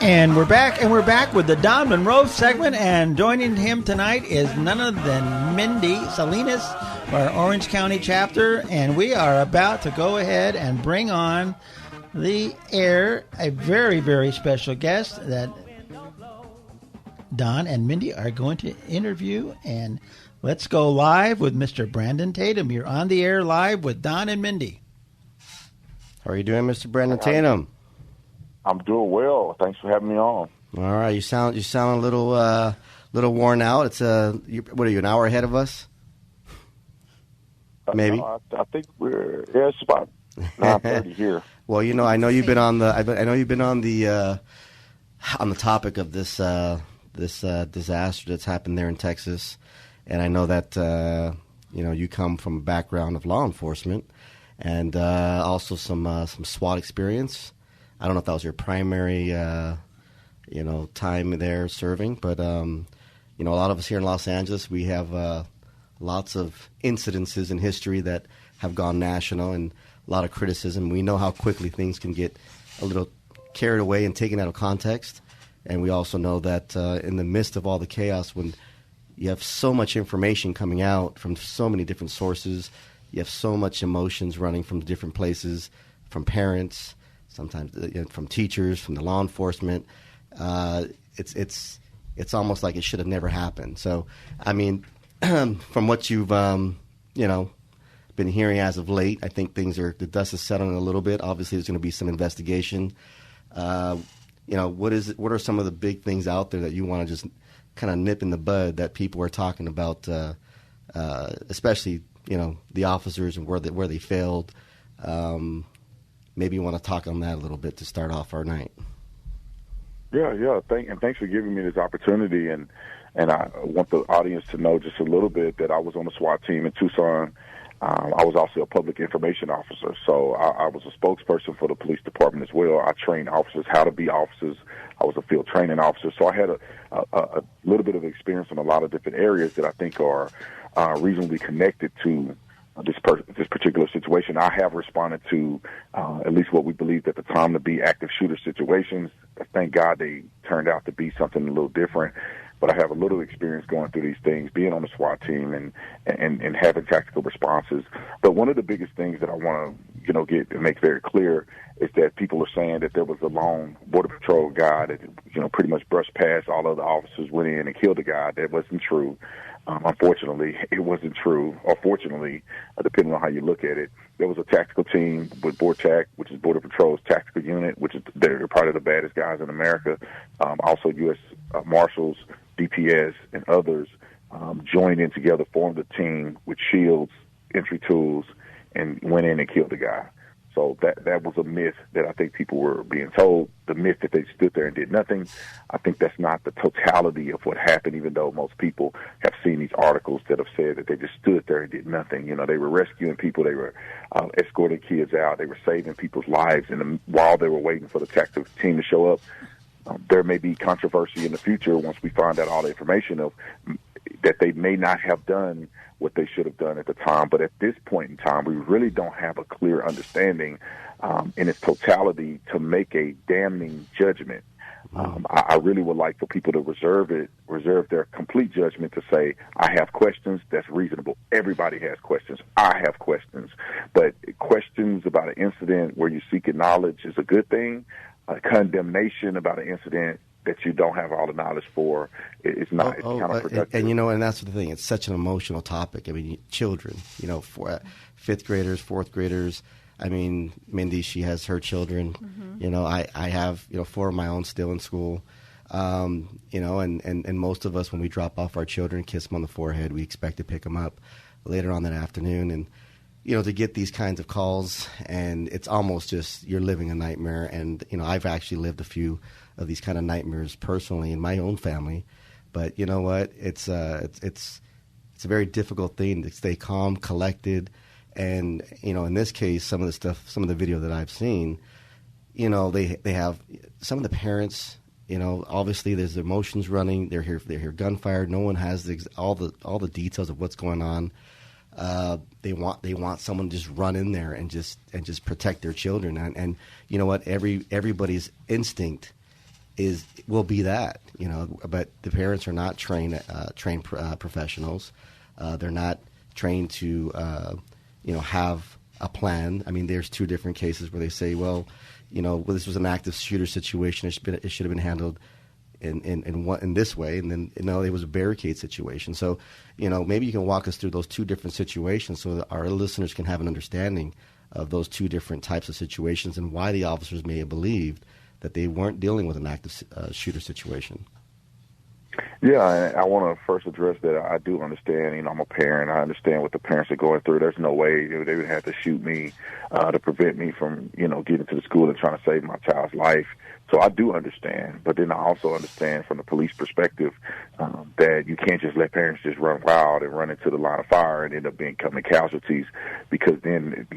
And we're back with the Don Monroe segment, and joining him tonight is none other than Mindy Salinas, our Orange County chapter, and we are about to go ahead and bring on the air a very, very special guest that Don and Mindy are going to interview, and let's go live with Mr. Brandon Tatum. You're on the air live with Don and Mindy. How are you doing, Mr. Brandon Tatum? I'm doing well. Thanks for having me on. All right, you sound a little worn out. It's what are you, an hour ahead of us? Maybe. No, I think it's about 9:30 here. Well, I know you've been on the topic of this disaster that's happened there in Texas, and I know that you come from a background of law enforcement and also some S.W.A.T experience. I don't know if that was your primary, time there serving, but a lot of us here in Los Angeles, we have lots of incidences in history that have gone national and a lot of criticism. We know how quickly things can get a little carried away and taken out of context, and we also know that in the midst of all the chaos, when you have so much information coming out from so many different sources, you have so much emotions running from different places, from parents, sometimes from teachers, from the law enforcement. It's almost like it should have never happened. So, I mean, from what you've been hearing as of late, I think the dust is settling a little bit. Obviously, there's going to be some investigation. What are some of the big things out there that you want to just kind of nip in the bud that people are talking about, especially the officers and where they failed? Maybe you want to talk on that a little bit to start off our night. Yeah. Thanks for giving me this opportunity. And I want the audience to know just a little bit that I was on the S.W.A.T team in Tucson. I was also a public information officer, so I was a spokesperson for the police department as well. I trained officers how to be officers. I was a field training officer, so I had a little bit of experience in a lot of different areas that I think are reasonably connected to this particular situation. I have responded to at least what we believed at the time to be active shooter situations. Thank God they turned out to be something a little different. But I have a little experience going through these things, being on the S.W.A.T team and having tactical responses. But one of the biggest things that I want to get and make very clear is that people are saying that there was a lone Border Patrol guy that pretty much brushed past all other officers, went in and killed a guy. That wasn't true. Unfortunately, it wasn't true. Or fortunately, depending on how you look at it, there was a tactical team with BORTAC, which is Border Patrol's tactical unit, which is they're probably the baddest guys in America. Also, U.S. Marshals, DPS, and others joined in together, formed a team with shields, entry tools, and went in and killed the guy. So that was a myth that I think people were being told. The myth that they stood there and did nothing. I think that's not the totality of what happened, even though most people have seen these articles that have said that they just stood there and did nothing. They were rescuing people. They were escorting kids out. They were saving people's lives. And while they were waiting for the tactical team to show up, there may be controversy in the future once we find out all the information of that they may not have done what they should have done at the time. But at this point in time, we really don't have a clear understanding in its totality to make a damning judgment. I really would like for people to reserve their complete judgment to say, I have questions. That's reasonable. Everybody has questions. I have questions. But questions about an incident where you seek knowledge is a good thing. Condemnation about an incident that you don't have all the knowledge for is not. It's counterproductive. And that's the thing. It's such an emotional topic. I mean, children, fifth graders, fourth graders. I mean, Mindy, she has her children. Mm-hmm. I have, 4 of my own still in school. And most of us, when we drop off our children, kiss them on the forehead, we expect to pick them up later on that afternoon. And, to get these kinds of calls, and it's almost just you're living a nightmare. And, I've actually lived a few of these kind of nightmares personally in my own family. But you know what? It's a very difficult thing to stay calm, collected. And, in this case, some of the video that I've seen, they have some of the parents, obviously there's emotions running. They're here gunfire. No one has all the details of what's going on. They want someone to just run in there and just protect their children. And you know what? Everybody's instinct will be that, but the parents are not trained professionals. They're not trained to have a plan. I mean, there's two different cases where they say, well, this was an active shooter situation. It should have been handled in this way, and then it was a barricade situation. So, maybe you can walk us through those two different situations so that our listeners can have an understanding of those two different types of situations and why the officers may have believed that they weren't dealing with an active shooter situation. Yeah, and I want to first address that I do understand. I'm a parent. I understand what the parents are going through. There's no way they would have to shoot me to prevent me from, getting to the school and trying to save my child's life. So I do understand. But then I also understand from the police perspective that you can't just let parents just run wild and run into the line of fire and end up becoming casualties, because then,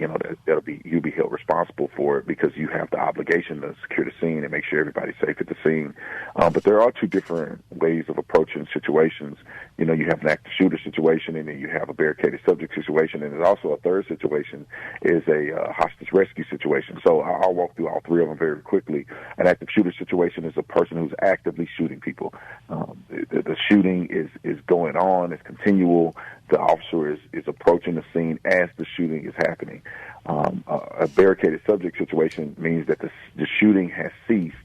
you'll be held responsible for it because you have the obligation to secure the scene and make sure everybody's safe at the scene. But there are two different ways of approaching situations. You have an active shooter situation, and then you have a barricaded subject situation, and there's also a third situation is a hostage rescue situation. So I'll walk through all three of them very quickly. An active shooter situation is a person who's actively shooting people. The shooting is going on, it's continual. The officer is approaching the scene as the shooting is happening. A barricaded subject situation means that the shooting has ceased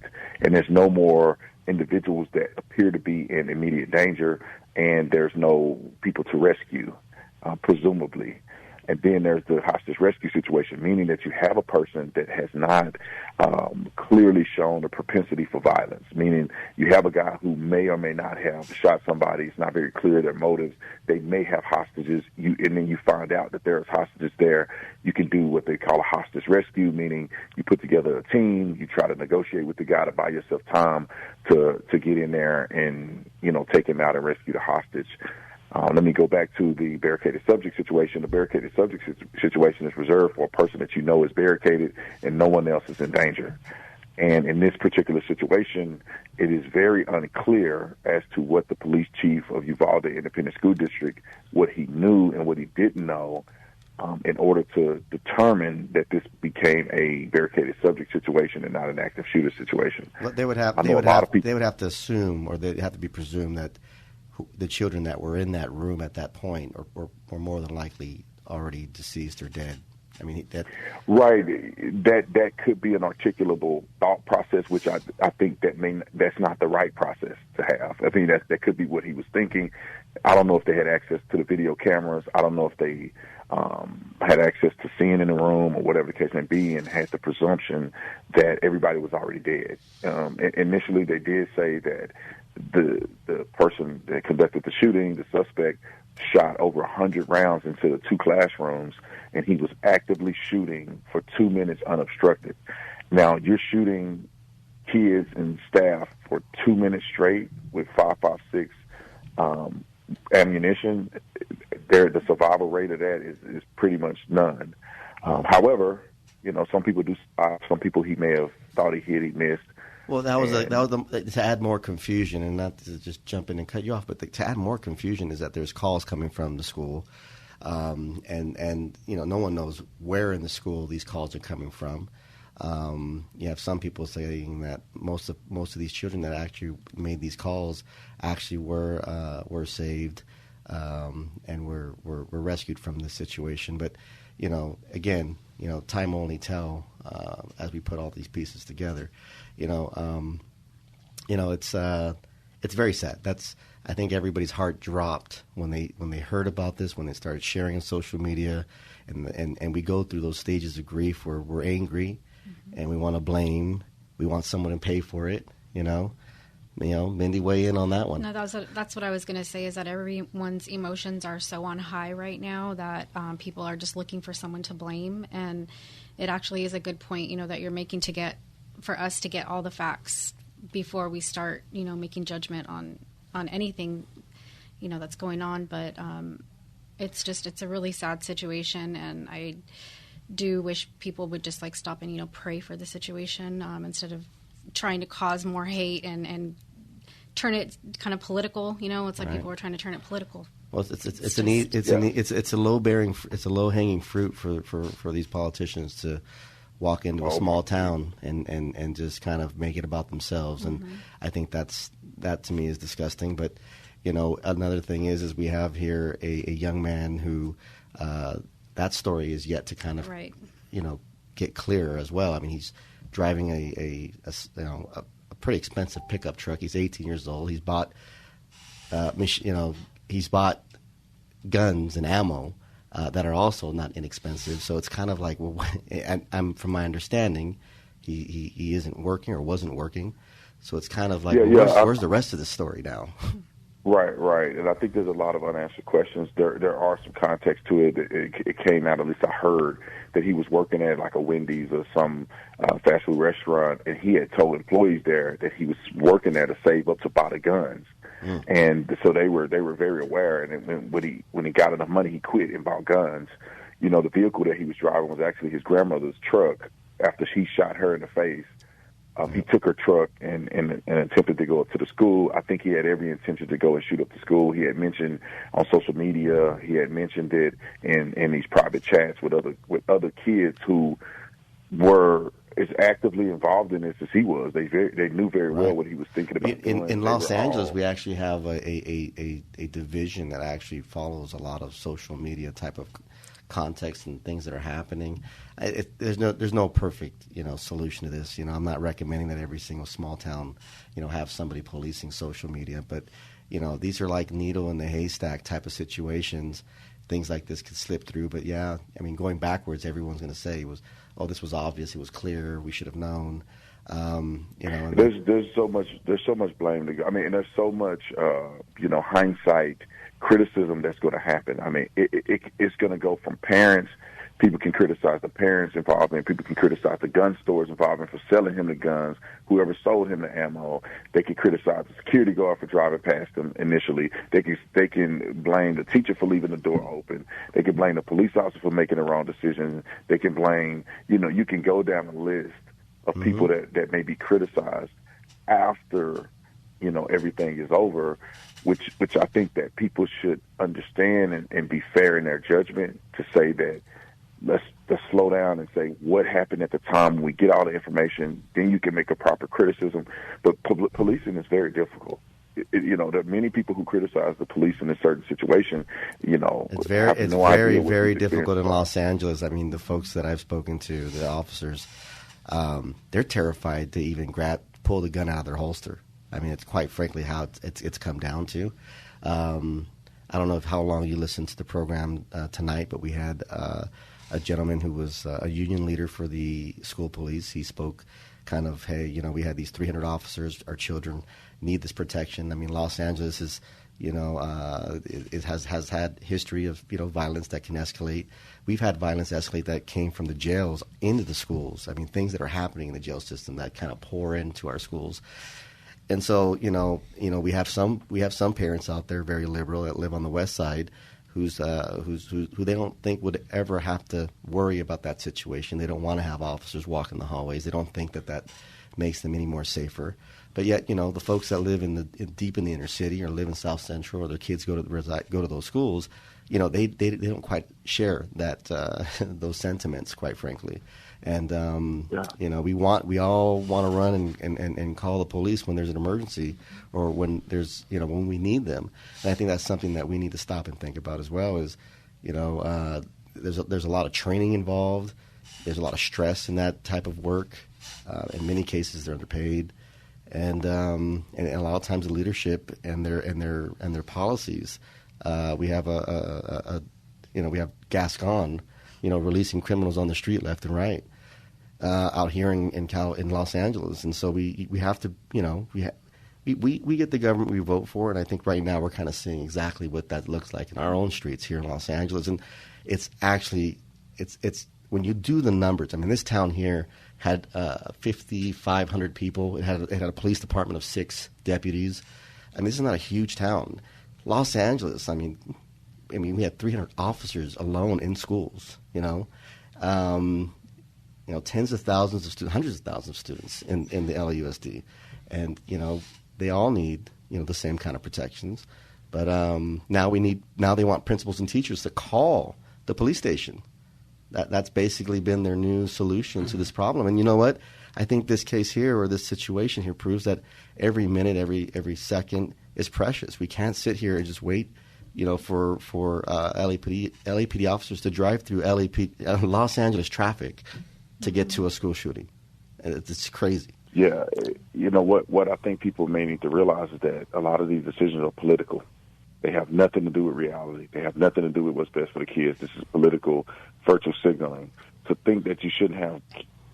and there's no more individuals that appear to be in immediate danger, and there's no people to rescue, presumably. And then there's the hostage rescue situation, meaning that you have a person that has not clearly shown a propensity for violence, meaning you have a guy who may or may not have shot somebody. It's not very clear their motives. They may have hostages, and then you find out that there's hostages there. You can do what they call a hostage rescue, meaning you put together a team, you try to negotiate with the guy to buy yourself time to get in there and, take him out and rescue the hostage. Let me go back to the barricaded subject situation. The barricaded subject situation is reserved for a person that is barricaded and no one else is in danger. And in this particular situation, it is very unclear as to what the police chief of Uvalde Independent School District, what he knew and what he didn't know, in order to determine that this became a barricaded subject situation and not an active shooter situation. They would have to assume, or they'd have to be presumed that the children that were in that room at that point were more than likely already deceased or dead. I mean, right. That could be an articulable thought process, which I think that's not the right process to have. I think that could be what he was thinking. I don't know if they had access to the video cameras. I don't know if they had access to seeing in the room or whatever the case may be, and had the presumption that everybody was already dead. Initially, they did say that the person that conducted the shooting, the suspect, shot over 100 rounds into the two classrooms, and he was actively shooting for 2 minutes unobstructed. Now, you're shooting kids and staff for 2 minutes straight with 5.56 ammunition. The survival rate of that is pretty much none. However, some people do stop. Some people he may have thought he hit, he missed. Well, that was to add more confusion, and not to just jump in and cut you off, but to add more confusion is that there's calls coming from the school, and no one knows where in the school these calls are coming from. You have some people saying that most of these children that actually made these calls actually were saved and were rescued from this situation. But again, time will only tell as we put all these pieces together. It's very sad. I think everybody's heart dropped when they heard about this, when they started sharing on social media, and we go through those stages of grief where we're angry, mm-hmm. and we want to blame, we want someone to pay for it. Mindy, weigh in on that one. No, that's what I was going to say, is that everyone's emotions are so on high right now that people are just looking for someone to blame, and it actually is a good point, that you're making for us to get all the facts before we start, making judgment on anything, that's going on. But it's a really sad situation, and I do wish people would just stop and, pray for the situation instead of trying to cause more hate and turn it kind of political. It's like right. People are trying to turn it political. Well, it's a low hanging fruit for these politicians to walk into a small town and just kind of make it about themselves. And I think that to me is disgusting. But, you know, another thing is we have here a young man who that story is yet to kind of, you know, get clearer as well. I mean, he's driving a pretty expensive pickup truck. He's 18 years old. He's bought, he's bought guns and ammo that are also not inexpensive. So it's kind of like, well, I'm from my understanding, he isn't working or wasn't working. So it's kind of like, where's the rest of the story now? Right. And I think there's a lot of unanswered questions. There are some context to it. It came out, at least I heard, that he was working at like a Wendy's or some fast food restaurant, and he had told employees there that he was working there to save up to buy the guns. And so they were very aware. And when he got enough money, he quit and bought guns. You know, the vehicle that he was driving was actually his grandmother's truck. After she shot her in the face, he took her truck and attempted to go up to the school. I think he had every intention to go and shoot up the school. He had mentioned on social media, he had mentioned it in these private chats with other kids who were as actively involved in this as he was. They knew very well what he was thinking about doing. In Los Angeles, we actually have a division that actually follows a lot of social media type of context and things that are happening. There's no perfect solution to this. I'm not recommending that every single small town have somebody policing social media, but these are like needle in the haystack type of situations. Things like this could slip through, but going backwards, everyone's going to say this was obvious, it was clear, we should have known. There's so much blame to go. I mean, and there's so much hindsight criticism that's going to happen. I mean, it's going to go from parents. People can criticize the parents' involvement. People can criticize the gun stores' involvement for selling him the guns. Whoever sold him the ammo, they can criticize the security guard for driving past them initially. They can blame the teacher for leaving the door open. They can blame the police officer for making the wrong decision. They can blame, you can go down a list of people that may be criticized after, everything is over, which I think that people should understand and be fair in their judgment to say that let's slow down and say what happened at the time when we get all the information, then you can make a proper criticism. But policing is very difficult. There are many people who criticize the police in a certain situation. It's very difficult in Los Angeles. I mean, the folks that I've spoken to, the officers, they're terrified to even pull the gun out of their holster. I mean, it's quite frankly how it's come down to. I don't know how long you listened to the program tonight, but we had a gentleman who was a union leader for the school police. He spoke kind of, hey, we had these 300 officers. Our children need this protection. I mean, Los Angeles is, it has had history of, violence that can escalate. We've had violence escalate that came from the jails into the schools. I mean, things that are happening in the jail system that kind of pour into our schools. And so, we have some parents out there very liberal that live on the west side who they don't think would ever have to worry about that situation. They don't want to have officers walk in the hallways. They don't think that makes them any more safer. But yet, the folks that live deep in the inner city or live in South Central, or their kids go to those schools, they don't quite share that those sentiments, quite frankly. And we all want to run and call the police when there's an emergency or when there's when we need them. And I think that's something that we need to stop and think about as well. Is there's a lot of training involved. There's a lot of stress in that type of work. In many cases, they're underpaid, and a lot of times the leadership and their policies. We have we have Gascon, releasing criminals on the street left and right out here in Los Angeles, and so we have to we get the government we vote for, and I think right now we're kind of seeing exactly what that looks like in our own streets here in Los Angeles, and it's actually it's when you do the numbers. I mean, this town here had 5,500 people. It had a police department of 6 deputies. I mean, this is not a huge town. Los Angeles, I mean, we had 300 officers alone in schools, tens of thousands of students, hundreds of thousands of students in the LAUSD. And, they all need, the same kind of protections. But now they want principals and teachers to call the police station That's basically been their new solution to this problem. And you know what? I think this case here, or this situation here, proves that every minute, every second is precious. We can't sit here and just wait, for LAPD officers to drive through Los Angeles traffic to get to a school shooting. It's crazy. Yeah, what I think people may need to realize is that a lot of these decisions are political. They have nothing to do with reality. They have nothing to do with what's best for the kids. This is political virtue signaling. To think that you shouldn't have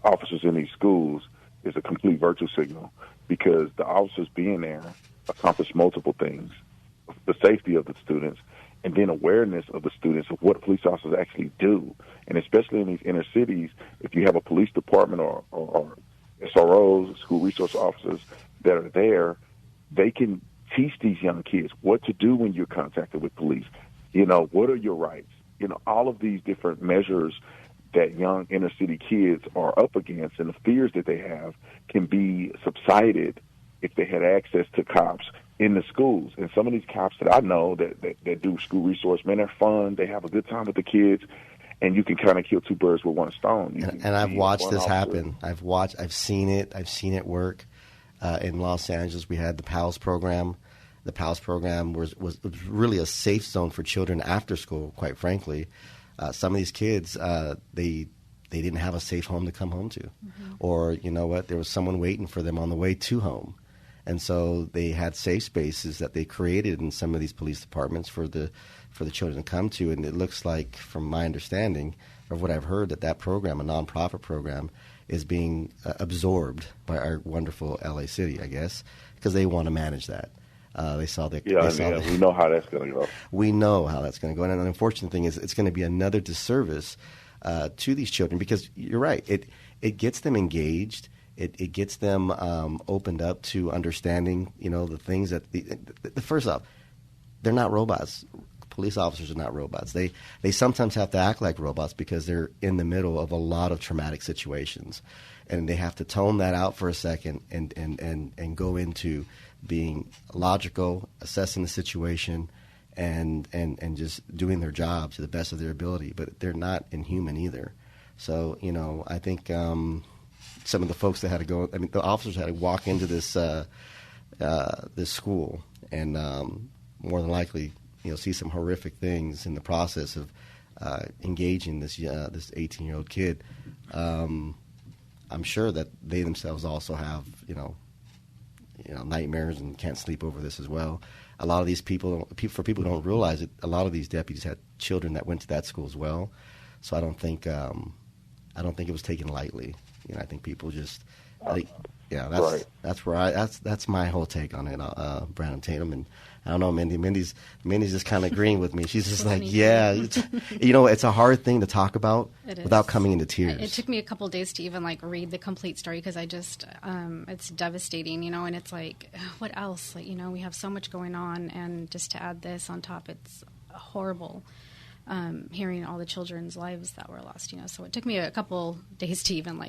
officers in these schools is a complete virtue signal, because the officers being there accomplish multiple things: the safety of the students, and then awareness of the students of what police officers actually do. And especially in these inner cities, if you have a police department or SROs, school resource officers that are there, they can teach these young kids what to do when you're contacted with police. What are your rights? All of these different measures that young inner city kids are up against, and the fears that they have, can be subsided if they had access to cops in the schools. And some of these cops that I know that do school resource, man, they're fun. They have a good time with the kids, and you can kind of kill two birds with one stone. And I've watched this happen. I've seen it work. In Los Angeles, we had the PALS program. The PALS program was really a safe zone for children after school, quite frankly. Some of these kids, they didn't have a safe home to come home to. Mm-hmm. Or, there was someone waiting for them on the way to home. And so they had safe spaces that they created in some of these police departments for the children to come to. And it looks like, from my understanding of what I've heard, that program, a nonprofit program, is being absorbed by our wonderful LA City, I guess, because they want to manage that. They saw that. We know how that's going to go. We know how that's going to go. And the unfortunate thing is, it's going to be another disservice to these children, because you're right. It gets them engaged. It gets them opened up to understanding, the things that first off, they're not robots. Police officers are not robots. They sometimes have to act like robots because they're in the middle of a lot of traumatic situations, and they have to tone that out for a second and go into being logical, assessing the situation, and just doing their job to the best of their ability. But they're not inhuman either. So I think some of the folks that had to go, the officers had to walk into this school and more than likely, see some horrific things in the process of engaging this 18-year-old kid. I'm sure that they themselves also have, nightmares and can't sleep over this as well. A lot of these people who don't realize it, a lot of these deputies had children that went to that school as well. So I don't think it was taken lightly. I think people just, that's my whole take on it, Brandon Tatum. And I don't know, Mindy's just kind of agreeing with me. She's just like, it's a hard thing to talk about without coming into tears. It took me a couple of days to even read the complete story, because I just, it's devastating, and it's like, what else? We have so much going on, and just to add this on top, it's horrible. Hearing all the children's lives that were lost, so it took me a couple days to even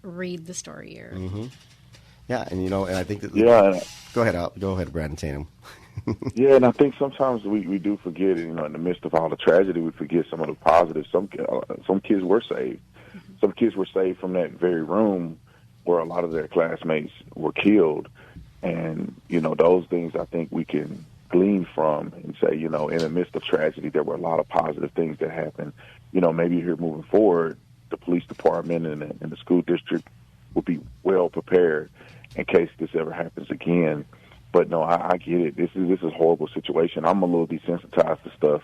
read the story here. Mm-hmm. Yeah, and and I think that. Yeah. Go ahead, Brandon Tatum. Yeah, and I think sometimes we do forget, in the midst of all the tragedy, we forget some of the positives. Some kids were saved. Mm-hmm. Some kids were saved from that very room where a lot of their classmates were killed, and those things I think we can glean from and say, in the midst of tragedy, there were a lot of positive things that happened. Maybe here moving forward, the police department and the school district will be well prepared in case this ever happens again. But no, I get it. This is a horrible situation. I'm a little desensitized to stuff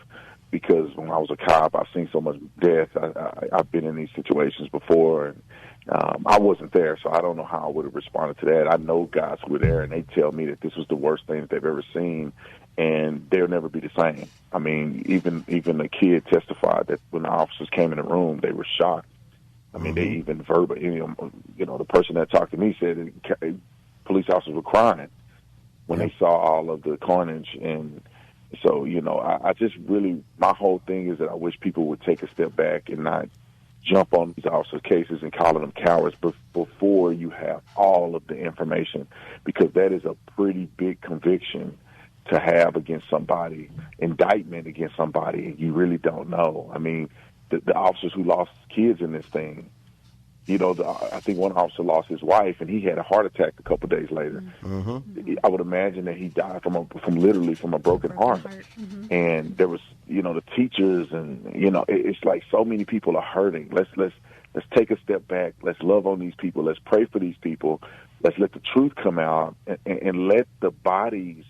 because when I was a cop, I've seen so much death. I've been in these situations before, and I wasn't there, so I don't know how I would have responded to that. I know guys who were there, and they tell me that this was the worst thing that they've ever seen, and they'll never be the same. I mean, even the kid testified that when the officers came in the room, they were shocked. I mean, they even the person that talked to me said that police officers were crying when they saw all of the carnage. And so, I just really, my whole thing is that I wish people would take a step back and not jump on these officers' cases and calling them cowards before you have all of the information, because that is a pretty big conviction to have against somebody, indictment against somebody, and you really don't know. I mean, the officers who lost kids in this thing. You know, I think one officer lost his wife, and he had a heart attack a couple of days later. Mm-hmm. I would imagine that he died from a broken heart. Mm-hmm. And there was, you know, the teachers, and you know, it's like so many people are hurting. Let's take a step back. Let's love on these people. Let's pray for these people. Let's let the truth come out, and let the bodies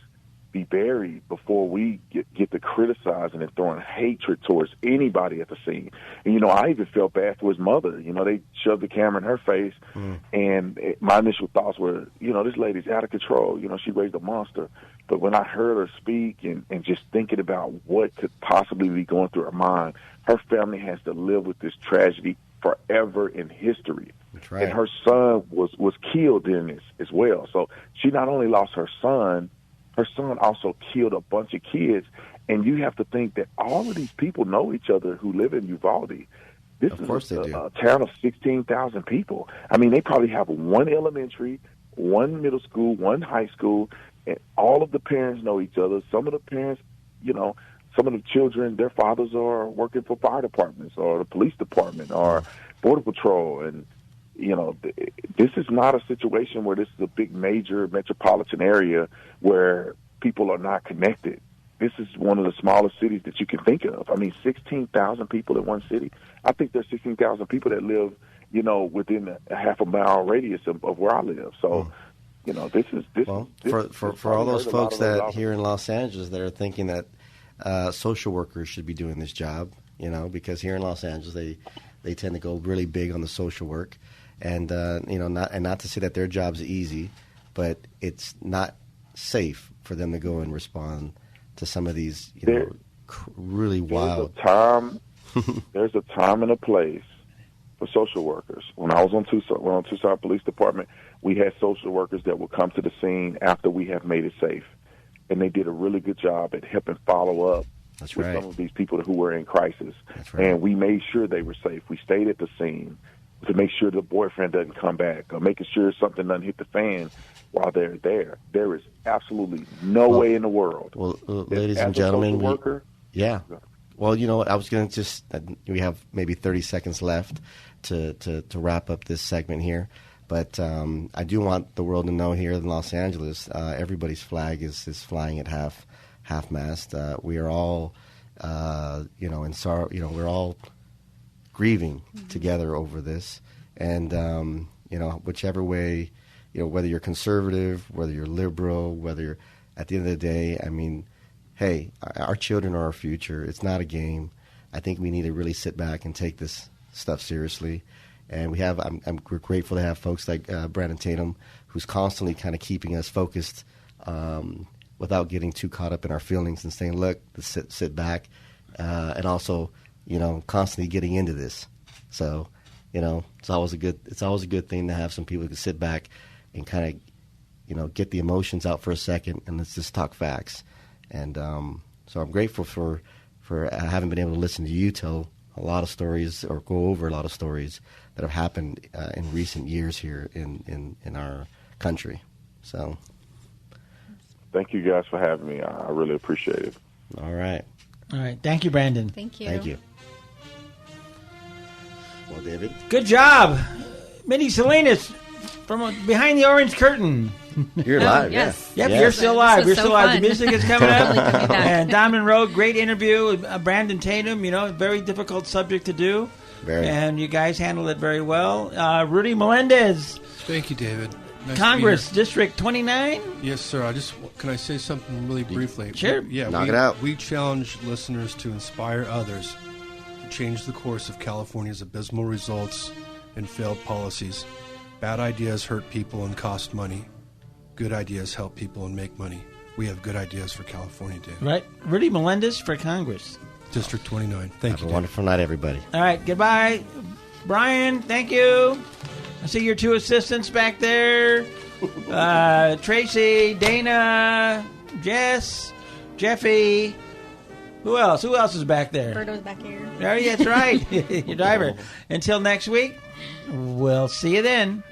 be buried before we get to criticizing and throwing hatred towards anybody at the scene. And, you know, I even felt bad for his mother. You know, they shoved the camera in her face, and my initial thoughts were, you know, this lady's out of control. You know, she raised a monster. But when I heard her speak and just thinking about what could possibly be going through her mind, her family has to live with this tragedy forever in history. That's right. And her son was killed in this as well. So she not only lost her son also killed a bunch of kids. And you have to think that all of these people know each other who live in Uvalde. This is a town of 16,000 people. I mean, they probably have one elementary, one middle school, one high school, and all of the parents know each other. Some of the parents, you know, some of the children, their fathers are working for fire departments or the police department or Border Patrol. And, you know, this is not a situation where this is a big major metropolitan area where people are not connected. This is one of the smallest cities that you can think of. I mean, 16,000 people in one city. I think there's 16,000 people that live, you know, within a half a mile radius of where I live. So, you know, for all those folks that here in Los Angeles that are thinking that social workers should be doing this job, you know, because here in Los Angeles they tend to go really big on the social work. And you know, not to say that their job's easy, but it's not safe for them to go and respond to some of these, you know, really wild. There's a time and a place for social workers. When I was on Tucson Police Department, we had social workers that would come to the scene after we have made it safe, and they did a really good job at helping follow up with some of these people who were in crisis. And we made sure they were safe. We stayed at the scene to make sure the boyfriend doesn't come back, or making sure something doesn't hit the fan while they're there. There is absolutely no way in the world. Well, ladies and gentlemen, well, you know what? I was going to we have maybe 30 seconds left to wrap up this segment here. But I do want the world to know here in Los Angeles, everybody's flag is flying at half-mast. We are all, you know, in sorrow. You know, we're all grieving together over this, and you know, whichever way, you know, whether you're conservative, whether you're liberal, whether you're, at the end of the day, I mean, hey, our children are our future. It's not a game. I think we need to really sit back and take this stuff seriously. And we're grateful to have folks like Brandon Tatum, who's constantly kind of keeping us focused without getting too caught up in our feelings and saying, look, sit back, and also, you know, constantly getting into this. So, you know, it's always a good thing to have some people who can sit back and kind of, you know, get the emotions out for a second and let's just talk facts. And so I'm grateful for having been able to listen to you tell a lot of stories or go over a lot of stories that have happened in recent years here in our country. So, thank you guys for having me. I really appreciate it. All right. Thank you, Brandon. Thank you. Thank you. Well, David. Good job. Mindy Salinas from behind the orange curtain. You're live, yes. Yep, you're still live. You're still live. The music is coming up. And Don Monroe, great interview with Brandon Tatum. You know, very difficult subject to do. Very. And you guys handled it very well. Rudy Melendez. Thank you, David. Nice Congress, District 29? Yes, sir. Can I say something really briefly? Sure. Knock it out. We challenge listeners to inspire others to change the course of California's abysmal results and failed policies. Bad ideas hurt people and cost money. Good ideas help people and make money. We have good ideas for California, David. Right. Rudy Melendez for Congress. District 29. Thank you, Have a wonderful night, everybody. All right. Goodbye. Brian, thank you. I see your two assistants back there. Tracy, Dana, Jess, Jeffy. Who else? Who else is back there? Berto's back here. Oh, yeah, that's right. Your driver. Until next week, we'll see you then.